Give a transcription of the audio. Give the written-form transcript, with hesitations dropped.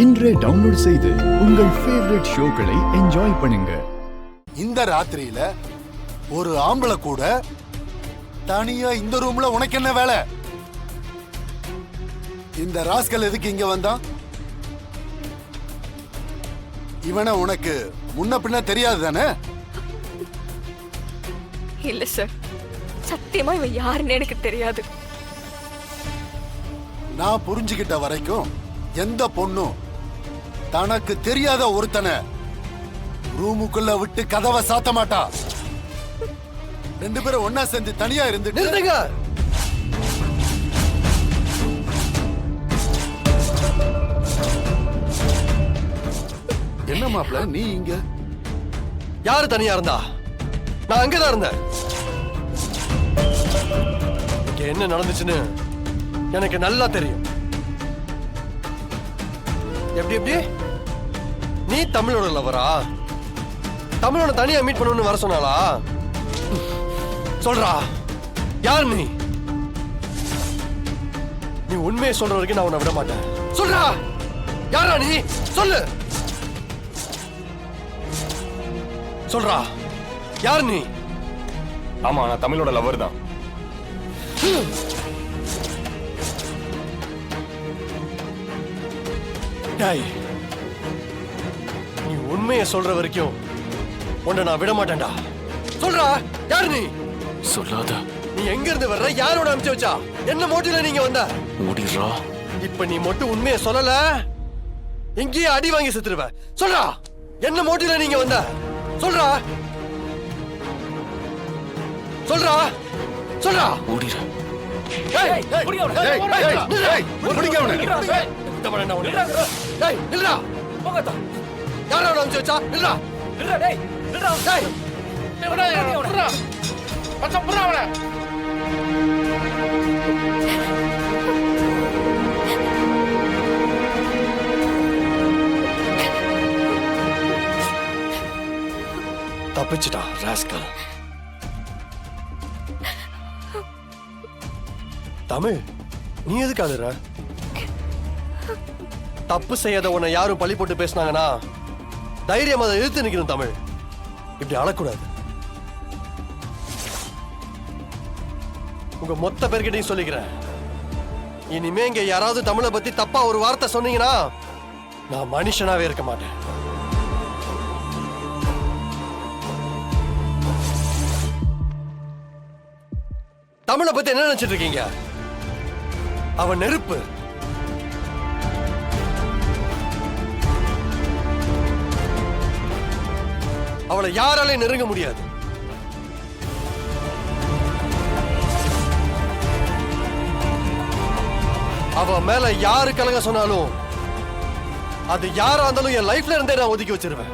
இன்றே டவுன்லோட் செய்து உங்கள் ஃபேவரட் ஷோக்களை என்ஜாய் பண்ணுங்க. இந்த ராத்திரியில ஒரு ஆம்பளை கூட தனியா இந்த ரூம்ல உனக்கு என்ன வேலை? இந்த ராஸ்கல் எதுக்கு இங்க வந்தான்? இவனை உனக்கு முன்ன பின்ன தெரியாது தானே? இல்ல சார், சத்தியமா இவன் யாருன்னு எனக்கு தெரியாது. நான் புரிஞ்சுகிட்ட வரைக்கும் எந்த பொண்ணும் தனக்கு தெரியாத ஒருத்தனை ரூமுக்குள்ள விட்டு கதவை சாத்த மாட்டா. ரெண்டு பேரும் ஒன்னா சேர்ந்து தனியா இருந்துட்டு என்ன மாப்ள நீ இங்க? யாரு தனியா இருந்தா? நான் அங்கதான் இருந்தேன். இங்க என்ன நடந்துச்சுன்னு எனக்கு நல்லா தெரியும். எப்படி எப்படி நீ தமிழோட லவரா? தமிழோட தனியா மீட் பண்ணணும்னு வர சொன்னாளா? சொல்றா, யார் நீ? நீ உண்மையை சொல்ற வரைக்கும் நான் உன்னை விட மாட்டேன். சொல்றா, யாரா நீ? சொல்லு. சொல்றா, யார் நீ? ஆமா, நான் தமிழோட லவர் தான். நீ உண்மையை சொல்ற வரைக்கும் உன்னை நான் விட மாட்டேன்டா. சொல்றா, யார் நீ? சொல்லாத. நீ எங்க இருந்து வர்ற? யாரோட அனுப்பிச்சு வச்சா? என்ன மோட்டிவ்ல நீங்க வந்த? ஓடிடுறா. இப்ப நீ மட்டும் உண்மையை சொல்லல, எங்கேயே அடி வாங்கி செத்துருவ. சொல்றா, என்ன மோட்டிவ்ல நீங்க வந்த? சொல்றா, சொல்றா, சொல்றா. ஓடிடு. யாரோட அனுப்பிச்சு வச்சா? இல்லடா. தப்பிச்சுட்டா ராஸ்கல். தமிழ், நீ எதுக்கு அழுற? தப்பு செய்யாத உன்னை யாரும் பழி போட்டு பேசினாங்கன்னா தைரியம் அதை எதிர்த்து நிக்கணும். தமிழ், இப்படி அழக்கூடாது. உங்க மொத்த பேர்கிட்டையும் சொல்லிக்கிறேன், இனிமே இங்க யாராவது தமிழை பத்தி தப்பா ஒரு வார்த்தை சொன்னீங்கன்னா நான் மனுஷனாவே இருக்க மாட்டேன். தமிழை பத்தி என்ன நினைச்சிட்டு இருக்கீங்க? அவன் நெருப்பு. அவளை யாராலையும் நெருங்க முடியாது. அவ மேல யாரு கலங்க சொன்னாலும் அது யாரா இருந்தாலும் என் லைஃப்ல இருந்தே நான் ஒதுக்கி வச்சிருவேன்.